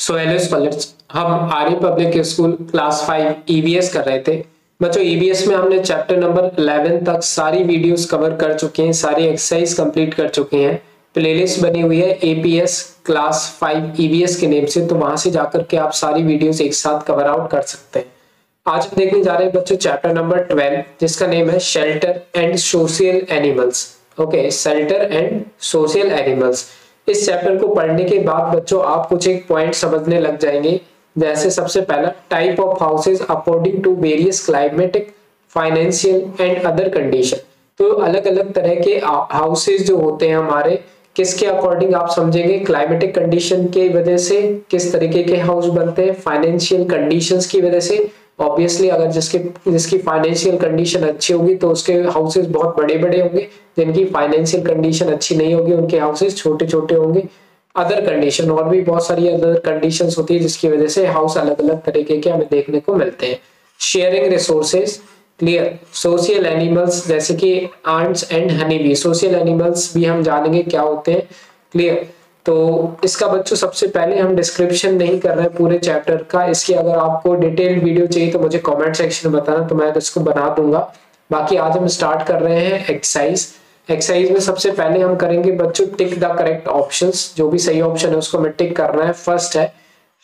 So hello scholars, हम आर्य public school class 5 EVS कर रहे थे। बच्चों ईवीएस में हमने चैप्टर नंबर 11 तक सारी वीडियोस कवर कर चुके हैं, सारी एक्सरसाइज कंप्लीट कर चुके हैं। प्लेलिस्ट बनी हुई है एपीएस क्लास 5 ईवीएस के नेम से, तो वहां से जाकर के आप सारी वीडियोस एक साथ कवर आउट कर सकते हैं। आज हम देखने जा रहे हैं बच्चों चैप्टर नंबर 12, जिसका नेम है shelter and social animals. Okay, shelter and social animals. इस चैप्टर को पढ़ने के बाद बच्चों आप कुछ एक पॉइंट समझने लग जाएंगे। जैसे सबसे पहला, type of houses according to various climatic, financial and other condition. तो अलग अलग तरह के हाउसेज जो होते हैं हमारे, किसके अकॉर्डिंग आप समझेंगे, क्लाइमेटिक कंडीशन के वजह से किस तरीके के हाउस बनते हैं, फाइनेंशियल कंडीशंस की वजह से। ऑब्वियसली अगर जिसकी फाइनेंशियल कंडीशन अच्छी होगी तो उसके हाउसेज बहुत बड़े बड़े होंगे, जिनकी फाइनेंशियल कंडीशन अच्छी नहीं होगी उनके हाउसेज छोटे छोटे होंगे। अदर कंडीशन, और भी बहुत सारी अदर कंडीशंस होती है जिसकी वजह से हाउस अलग अलग तरीके के हमें देखने को मिलते हैं। Sharing resources, clear. Social animals जैसे कि ants and honey bee, social animals भी हम जानेंगे क्या होते हैं, क्लियर। तो इसका बच्चों सबसे पहले हम डिस्क्रिप्शन नहीं कर रहे हैं पूरे चैप्टर का, इसकी अगर आपको डिटेल वीडियो चाहिए तो मुझे कमेंट सेक्शन में बताना, तो मैं इसको बना दूंगा। बाकी आज हम स्टार्ट कर रहे हैं एक्सरसाइज। एक्सरसाइज में सबसे पहले हम करेंगे बच्चों टिक द करेक्ट ऑप्शंस, जो भी सही ऑप्शन है उसको हमें टिक करना है। फर्स्ट है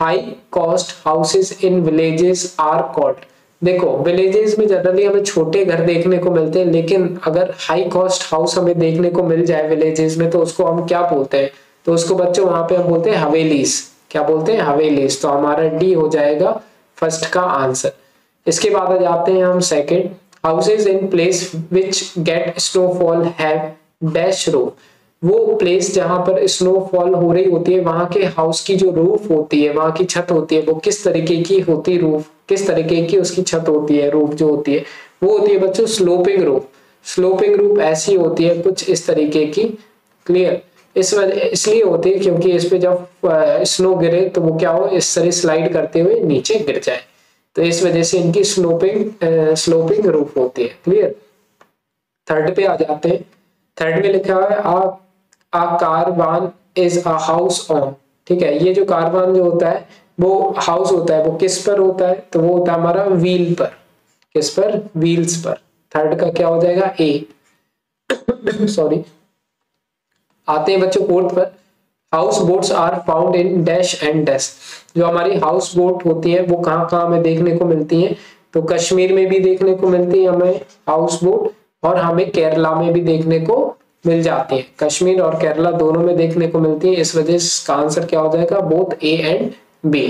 high cost houses in villages are called. देखो विलेजेस में जनरली हमें छोटे घर देखने को मिलते हैं, लेकिन अगर हाई कॉस्ट हाउस हमें देखने को मिल जाए विलेजेस में तो उसको हम क्या बोलते हैं, तो उसको बच्चों वहां पे हम बोलते हैं हवेलीज। क्या बोलते हैं, हवेलीज। तो हमारा डी हो जाएगा फर्स्ट का आंसर। इसके बाद आ जाते हैं हम second, houses in place which get snowfall have dash roof. वो प्लेस जहां पर स्नोफॉल हो रही होती है वहां के हाउस की जो रूफ होती है, वहां की छत होती है, वो किस तरीके की होती है, रूफ किस तरीके की उसकी छत होती है, रूफ जो होती है वो होती है बच्चों स्लोपिंग रूफ। स्लोपिंग रूफ ऐसी होती है कुछ इस तरीके की, क्लियर। इस वजह इसलिए होती है क्योंकि इस पे जब स्नो गिरे तो वो क्या हो, इस तरह स्लाइड करते हुए नीचे गिर जाए, तो इस वजह से इनकी स्लोपिंग रूफ होती है, क्लियर। थर्ड पे आ जाते हैं। थर्ड में लिखा है आ Karwan is a house on. ठीक है, ये जो कारवान जो होता है वो हाउस होता है, वो किस पर होता है, तो वो होता है हमारा व्हील पर। किस पर, व्हील्स पर। थर्ड का क्या हो जाएगा, ए। सॉरी। आते हैं बच्चों फोर्थ पर, house boats are found in dash and dash. जो हमारी हाउस बोट होती है वो कहाँ कहाँ हमें देखने को मिलती है, तो कश्मीर में भी देखने को मिलती है हमें हाउस बोट, और हमें केरला में भी देखने को मिल जाती है। कश्मीर और केरला दोनों में देखने को मिलती है, इस वजह से इसका आंसर क्या हो जाएगा, both A and B,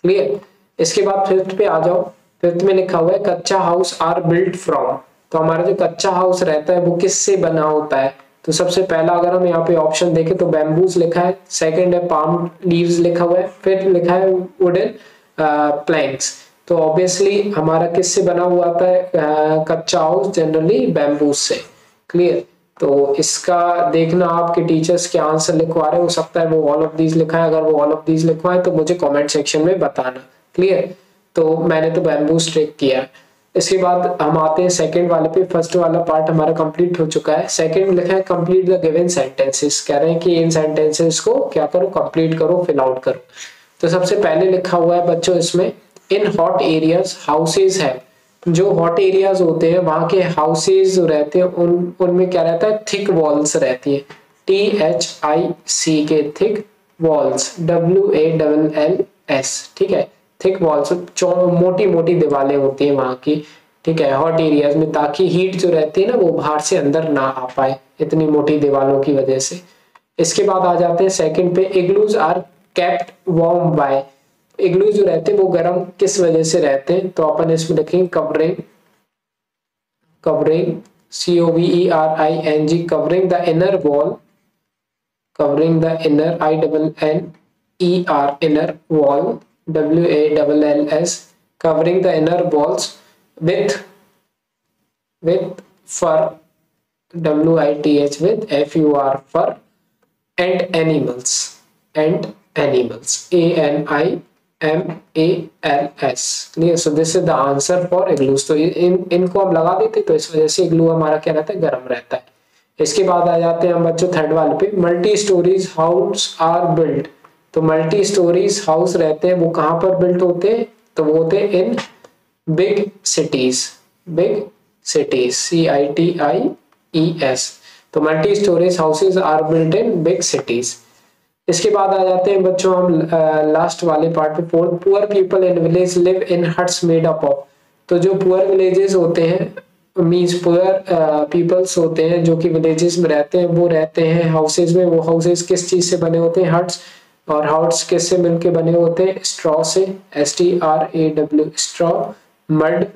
clear. इसके बाद फिफ्थ पे आ जाओ। फिफ्थ में लिखा हुआ है कच्चा हाउस आर बिल्ट फ्रॉम। तो हमारा जो कच्चा हाउस रहता है वो किससे बना होता है, तो सबसे पहला अगर हम यहाँ पे ऑप्शन देखें तो बैम्बूज लिखा है, सेकंड है पाम लीव्स लिखा हुआ है, फिर लिखा है वुडन प्लैंक्स। तो ऑब्वियसली हमारा किससे बना हुआ आता है कच्चा हाउस, जनरली बैम्बूज से, क्लियर। तो इसका देखना आपके टीचर्स के आंसर लिखवा रहे हो सकता है वो ऑल ऑफ दीज लिखा है, अगर वो ऑल ऑफ दीज लिखवाए तो मुझे कमेंट सेक्शन में बताना, क्लियर। तो मैंने तो बैम्बूज ट्रिक किया है। इसके बाद हम आते हैं सेकंड वाले पे। फर्स्ट वाला पार्ट हमारा कंप्लीट हो चुका है। सेकंड में लिखा है कंप्लीट द गिवन सेंटेंसेस। कह रहे हैं कि इन सेंटेंसेस को क्या करो, कंप्लीट करो, फिल आउट करो। तो सबसे पहले लिखा हुआ है बच्चों इसमें, इन हॉट एरियाज हाउसेज है। जो हॉट एरियाज होते हैं वहां के हाउसेज जो रहते हैं उनमें क्या रहता है, थिक वॉल्स रहती है, THIC के, थिक वॉल्स, WALLS, ठीक है। थिक वॉल्स, मोटी मोटी दीवारें होती है वहां की, ठीक है, हॉट एरियाज में, ताकि हीट जो रहती है ना वो बाहर से अंदर ना आ पाए इतनी मोटी दीवारों की वजह से। इसके बाद आ जाते हैं सेकंड पे, igloos are kept warm by. Igloo जो रहते हैं वो गर्म किस वजह से रहते हैं, तो अपन इसमें लिखेंगे covering, covering COVERING, covering the inner wall, covering the inner INNER, inner wall, WALLS, covering the inner walls with fur, WITH, with FUR, fur, and animals, ANIMALS, clear। so this is the answer for igloos। तो इनको हम लगा देते तो इस वजह से इग्लू हमारा क्या रहता है, गर्म रहता है। इसके बाद आ जाते हैं हम बच्चों थर्ड वाले पे, multi storeys house are build. तो मल्टी स्टोरीज हाउस रहते हैं वो कहाँ पर बिल्ट होते हैं, तो वो होते हैं in big cities, big cities CITIES। तो multi storage houses are built in big cities. इसके बाद आ जाते हैं बच्चों हम लास्ट वाले पार्ट पे, poor people in village live in huts made up of. तो जो पुअर विलेजेस होते हैं मीन्स पुअर पीपल्स होते हैं जो कि विलेजेस में रहते हैं, वो रहते हैं हाउसेज में। वो हाउसेज किस चीज से बने होते हैं, हट्स, और हट्स किससे मिलके बने होते हैं, स्ट्रॉ से, STRAW, स्ट्रॉ, मड,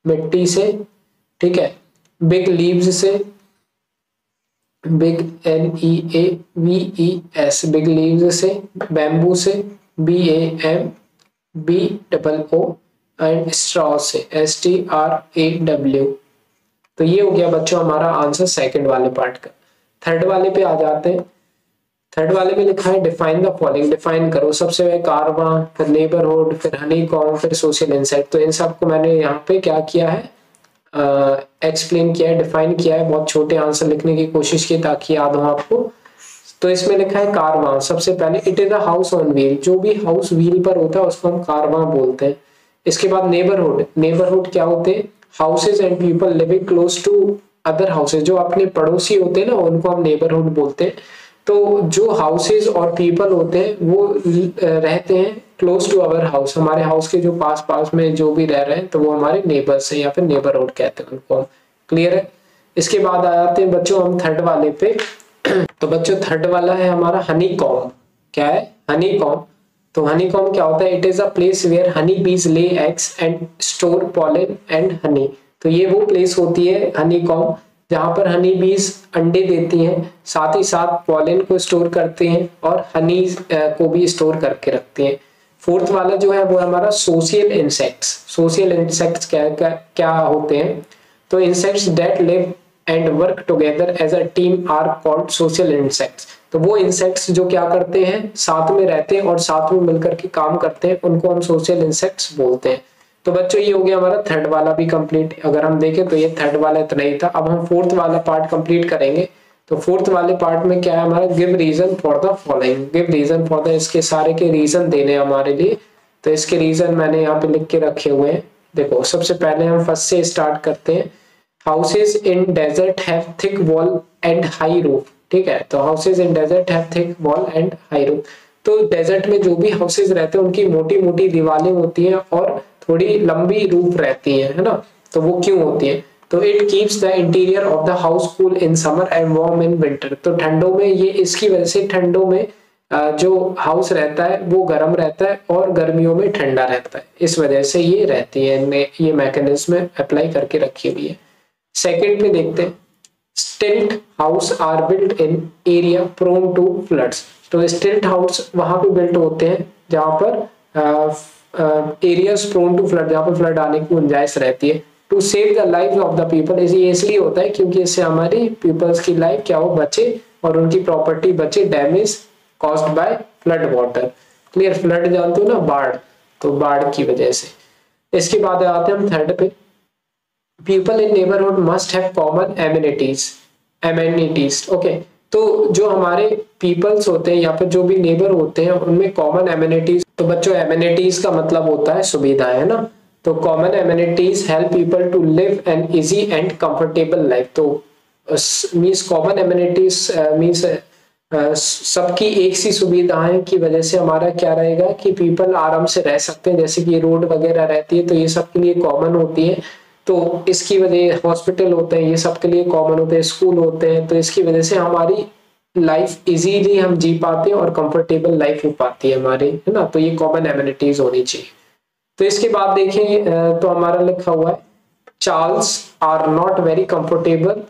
मिट्टी से, ठीक है, बिग लीव्स से, बिग LEAVES, बिग लीव्स से, बैम्बू से, BAMBOO, एंड स्ट्रॉ से, STRAW। तो ये हो गया बच्चों हमारा आंसर सेकंड वाले पार्ट का। थर्ड वाले पे आ जाते हैं। थर्ड वाले में लिखा है डिफाइन द फॉलोइंग, डिफाइन करो। सबसे पहले कारवां, फिर नेबरहुड, फिर हनीकॉम्ब, फिर सोशल इंसाइट। तो इन सबको मैंने यहाँ पे क्या किया है, एक्सप्लेन किया है, डिफाइन किया है। बहुत छोटे आंसर लिखने की कोशिश की ताकि याद हो आपको। तो इसमें लिखा है कारवां। सबसे पहले it is a house on wheel, जो भी हाउस व्हील पर होता है उसको हम कारवां बोलते हैं। इसके बाद नेबरहुड, नेबरहुड क्या होते हैं, houses and people living close to other houses, जो अपने पड़ोसी होते हैं ना उनको हम नेबरहुड बोलते हैं। तो जो हाउसेज और पीपल होते हैं वो रहते हैं क्लोज टू अवर हाउस, हमारे हाउस के जो पास पास में जो भी रह रहे हैं तो वो हमारे नेबर्स हैं या फिर नेबरहुड कहते हैं उनको। क्लियर है। इसके बाद आ जाते हैं बच्चों हम थर्ड वाले पे। तो बच्चों थर्ड वाला है हमारा हनीकॉम्ब। क्या है, हनीकॉम्ब। तो हनीकॉम्ब क्या होता है, it is a place where honey bees lay eggs and store pollen and honey. तो ये वो प्लेस होती है हनीकॉम्ब जहां पर हनी बीज अंडे देती हैं, साथ ही साथ पॉलन को स्टोर करते हैं और हनी को भी स्टोर करके रखते हैं। फोर्थ वाला जो है वो हमारा सोशल इंसेक्ट्स। सोशल इंसेक्ट्स क्या होते हैं, तो insects that live and work together as a team are called social insects. तो वो इंसेक्ट्स जो क्या करते हैं, साथ में रहते हैं और साथ में मिलकर के काम करते हैं, उनको हम सोशल इंसेक्ट्स बोलते हैं। तो बच्चों ये हो गया हमारा थर्ड वाला भी कंप्लीट। अगर हम देखें तो ये थर्ड वाला इतना ही था। अब हम फोर्थ वाला पार्ट कंप्लीट करेंगे। तो फोर्थ वाले पार्ट में क्या है हमारा, give reason for the following, give reason for the, इसके सारे के रीजन देने हमारे लिए। तो इसके रीजन मैंने यहाँ पे लिख के रखे हुए हैं। देखो सबसे पहले हम फर्स्ट से स्टार्ट करते हैं। Houses in desert have thick wall and high roof. ठीक है, तो houses in desert have thick wall and high roof. तो डेजर्ट में जो भी हाउसेज रहते हैं उनकी मोटी मोटी दीवारें होती हैं और थोड़ी लंबी रूफ रहती है ना। तो वो क्यों होती है, तो it keeps the interior of the house cool in summer and warm in winter. तो ठंडों में ये इसकी वजह से ठंडों में जो हाउस रहता है वो गर्म रहता है और गर्मियों में ठंडा रहता है। इस वजह से ये रहती है, ये मैकेनिज्म अप्लाई करके रखी हुई है। सेकंड पे देखते हैं, stilt house are built in area prone to floods. तो स्टिल्ट हाउस वहां पे बिल्ट होते हैं जहां पर एरियाज प्रोन टू फ्लड, जहां पर फ्लड आने की गुंजाइश रहती है। To save the life of the people, इसलिए होता है क्योंकि इससे हमारी पीपल्स की लाइफ क्या हो, बचे और उनकी प्रॉपर्टी बचे damage caused by flood water. Clear, flood जानते हो ना, बाढ़, तो बाढ़ की वजह से। इसके बाद आते हैं हम थर्ड पे, people in neighbourhood must have common amenities. Okay, तो जो हमारे पीपल्स होते हैं या फिर जो भी नेबर होते हैं उनमें कॉमन एमिनिटीज। तो बच्चों एमिनिटीज का मतलब होता है सुविधाएं, है ना। तो common amenities help people to live an easy and comfortable life. तो मींस कॉमन एमिनिटीज मींस सबकी एक सी सुविधाएं की वजह से हमारा क्या रहेगा कि पीपल आराम से रह सकते हैं। जैसे कि रोड वगैरह रहती है तो ये सबके लिए कॉमन होती है, तो इसकी वजह हॉस्पिटल होते हैं ये सबके लिए कॉमन होते हैं, स्कूल होते हैं, तो इसकी वजह से हमारी लाइफ इजीली हम जी पाते हैं और कंफर्टेबल लाइफ हो पाती है हमारी, है ना। तो ये कॉमन एमिनिटीज होनी चाहिए। तो इसके बाद देखें तो हमारा लिखा हुआ है, chawls are not very comfortable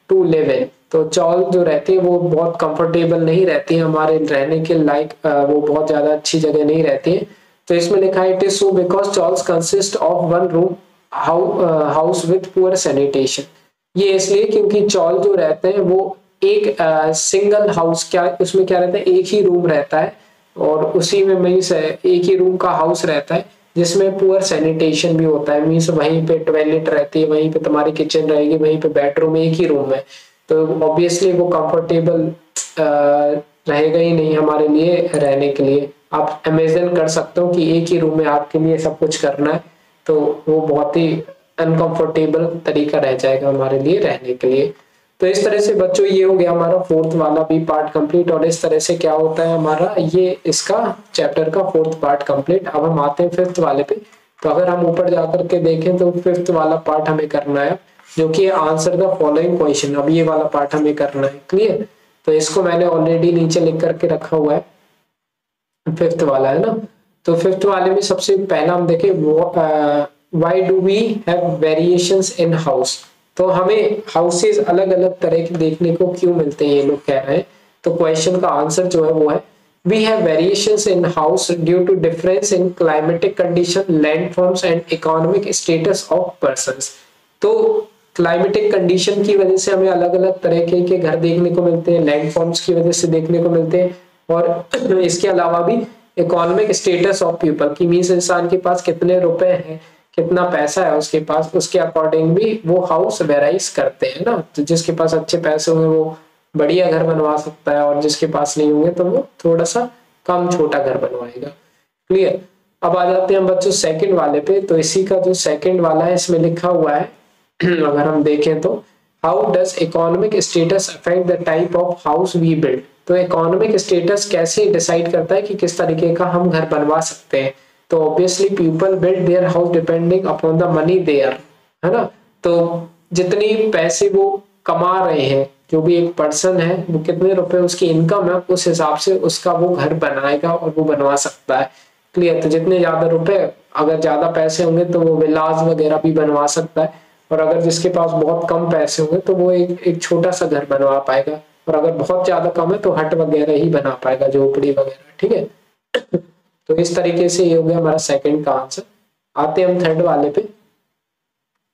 to live in. तो चार्ल्स जो रहते हैं वो बहुत कंफर्टेबल नहीं रहती है हमारे रहने के लायक, वो बहुत ज्यादा अच्छी जगह नहीं रहती है। तो इसमें लिखा है, it is so because Charles consist of one room house with poor sanitation. ये इसलिए क्योंकि चॉल जो रहते हैं वो एक सिंगल हाउस, क्या उसमें क्या रहता है, एक ही रूम रहता है और उसी में मीन्स एक ही रूम का हाउस रहता है जिसमें पुअर सैनिटेशन भी होता है। मीन्स वहीं पे टॉयलेट रहती है, वहीं पे तुम्हारी किचन रहेगी, वहीं पे बेडरूम, एक ही रूम है। तो ऑब्वियसली वो कंफर्टेबल रहेगा ही नहीं हमारे लिए रहने के लिए। आप इमेजिन कर सकते हो कि एक ही रूम में आपके लिए सब कुछ करना है, तो वो बहुत ही अनकंफर्टेबल तरीका रह जाएगा हमारे लिए रहने के लिए। तो इस तरह से बच्चों ये हो गया हमारा फोर्थ वाला भी पार्ट कंप्लीट, और इस तरह से क्या होता है हमारा ये इसका चैप्टर का फोर्थ पार्ट कंप्लीट। अब हम आते हैं फिफ्थ वाले पे। तो अगर हम ऊपर जाकर के देखें तो फिफ्थ वाला पार्ट हमें करना है, जो कि आंसर द फॉलोइंग क्वेश्चन। अब ये वाला पार्ट हमें करना है, क्लियर। तो इसको मैंने ऑलरेडी नीचे लिख करके रखा हुआ है, फिफ्थ वाला है ना। तो फिफ्थ वाले में सबसे पहला हम देखें, why do we have variations in house. तो हमें हाउसेस अलग अलग तरह के देखने को क्यों मिलते हैं, ये लोग कह रहे हैं। तो क्वेश्चन का आंसर जो है वो है, we have variations in house due to difference in climatic condition, landforms and economic status of persons. तो क्लाइमेटिक कंडीशन की वजह से हमें अलग अलग तरह के घर देखने को मिलते हैं, लैंडफॉर्म्स की वजह से देखने को मिलते हैं, और इसके अलावा भी इकोनॉमिक स्टेटस ऑफ पीपल की, मीन्स इंसान के पास कितने रुपए हैं, कितना पैसा है उसके पास, उसके अकॉर्डिंग भी वो हाउस वेराइज करते हैं ना। तो जिसके पास अच्छे पैसे होंगे वो बढ़िया घर बनवा सकता है, और जिसके पास नहीं होंगे तो वो थोड़ा सा कम छोटा घर बनवाएगा, क्लियर। अब आ जाते हैं हम बच्चों सेकंड वाले पे। तो इसी का जो सेकंड वाला है इसमें लिखा हुआ है अगर हम देखें तो, how does economic status affect the type of house we build. तो इकोनॉमिक स्टेटस कैसे डिसाइड करता है कि किस तरीके का हम घर बनवा सकते हैं। तो obviously people build their house depending upon the money there, है ना। तो जितनी पैसे वो कमा रहे हैं, जो भी एक पर्सन है वो कितने रुपए उसकी इनकम है, उस हिसाब से उसका वो घर बनाएगा और वो बनवा सकता है, क्लियर। तो जितने ज्यादा रुपए, अगर ज्यादा पैसे होंगे तो वो विलाज वगैरह भी बनवा सकता है, और अगर जिसके पास बहुत कम पैसे होंगे तो वो एक छोटा सा घर बनवा पाएगा, और अगर बहुत ज्यादा कम है तो हट वगैरह ही बना पाएगा, झोपड़ी वगैरह, ठीक है। तो इस तरीके से ये हो गया हमारा सेकंड का आंसर। आते हैं हम थर्ड वाले पे।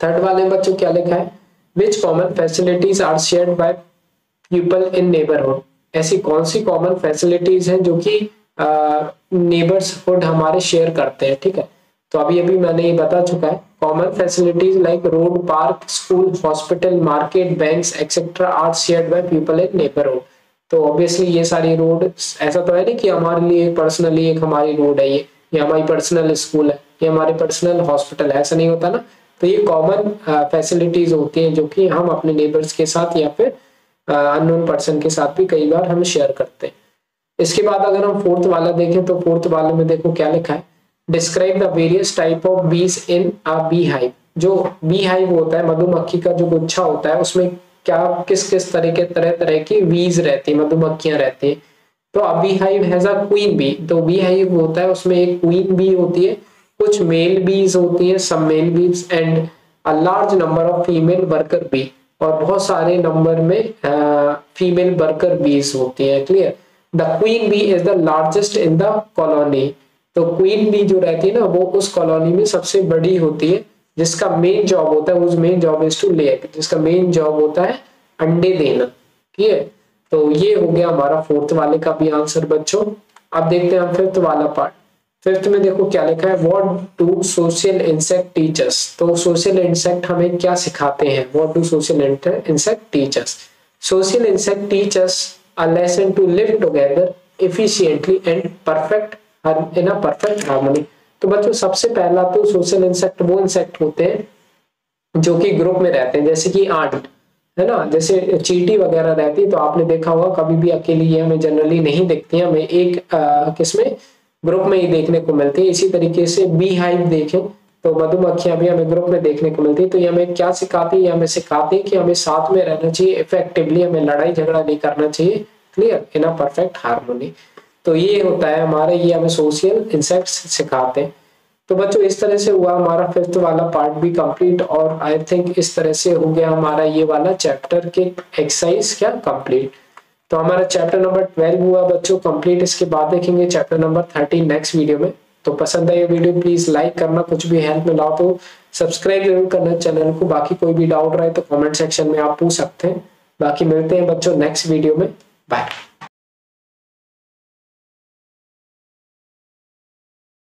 थर्ड वाले में बच्चों क्या लिखा है, which common facilities are shared by people in neighbourhood. ऐसी कौन सी कॉमन फैसिलिटीज हैं जो कि नेबर्सहुड हमारे शेयर करते हैं, ठीक है। तो अभी मैंने ये बता चुका है, common facilities like road, park, school, hospital, market, banks etcetera are shared by people in neighbourhood. तो ऑब्वियसली ये सारी रोड, ऐसा तो है नहीं कि हमारे लिए पर्सनली एक हमारी रोड है ये हमारी पर्सनल स्कूल है, ये हमारे पर्सनल हॉस्पिटल है, ऐसा नहीं होता ना। तो ये कॉमन फैसिलिटीज होती हैं जो कि हम अपने नेबर्स के साथ या फिर अननोन पर्सन के साथ भी कई बार हम शेयर करते हैं। इसके बाद अगर हम फोर्थ वाला देखें तो फोर्थ वाले में देखो क्या लिखा है, describe the various type of बीज इन अ बी हाइव। जो बी हाइव होता है, मधुमक्खी का जो गुच्छा होता है, उसमें क्या किस तरह तरह की बीज रहती है, मधुमक्खियां रहती हैं। तो a beehive has a queen bee. तो बी हाइव होता है, उसमें एक क्वीन बी होती है, कुछ मेल बीज होती है, सब मेल बीज, and a large number of female worker bee, और बहुत सारे नंबर में फीमेल वर्कर बीज होती है, clear. The queen bee is the largest in the colony. तो क्वीन बी जो रहती है ना, वो उस कॉलोनी में सबसे बड़ी होती है, जिसका मेन जॉब होता है, main job is to lay egg, जिसका मेन जॉब होता है अंडे देना, ठीक है। तो ये हो गया हमारा फोर्थ वाले का भी आंसर बच्चों। अब देखते हैं हम फिफ्थ वाला पार्ट। फिफ्थ में देखो क्या लिखा है, what do social insect teachers. तो सोशल इंसेक्ट हमें क्या सिखाते हैं, what do social insect teachers. Social insect teachers a lesson to live together efficiently and perfect in a perfect harmony. तो बच्चों सबसे पहला तो सोशल इंसेक्ट वो इंसेक्ट होते हैं जो कि ग्रुप में रहते हैं, जैसे कि आंट है ना, जैसे चींटी वगैरह रहती है। तो आपने देखा होगा कभी भी अकेली ये हमें जनरली नहीं दिखती है, हमें एक किसमें ग्रुप में ही देखने को मिलती है। इसी तरीके से बी हाइव देखें तो मधुमक्खियां भी हमें ग्रुप में देखने को मिलती है। तो ये हमें क्या सिखाती है, हमें सिखाती है कि हमें साथ में रहना चाहिए इफेक्टिवली, हमें लड़ाई झगड़ा नहीं करना चाहिए, clear, in a perfect harmony. तो ये होता है हमारे, ये हमें सोशल इंसेक्ट्स सिखाते हैं। तो बच्चों इस तरह से हुआ हमारा फिफ्थ वाला पार्ट भी कंप्लीट, और आई थिंक इस तरह से हो गया हमारा ये वाला चैप्टर के एक्सरसाइज क्या कंप्लीट। तो हमारा चैप्टर नंबर 12 हुआ बच्चों कंप्लीट। इसके बाद देखेंगे चैप्टर नंबर 13 नेक्स्ट वीडियो में। तो पसंद आई वीडियो प्लीज लाइक करना, कुछ भी हेल्प में लाओ तो सब्सक्राइब जरूर करना चैनल को। बाकी कोई भी डाउट रहे तो कमेंट सेक्शन में आप पूछ सकते हैं। बाकी मिलते हैं बच्चों नेक्स्ट वीडियो में, बाय।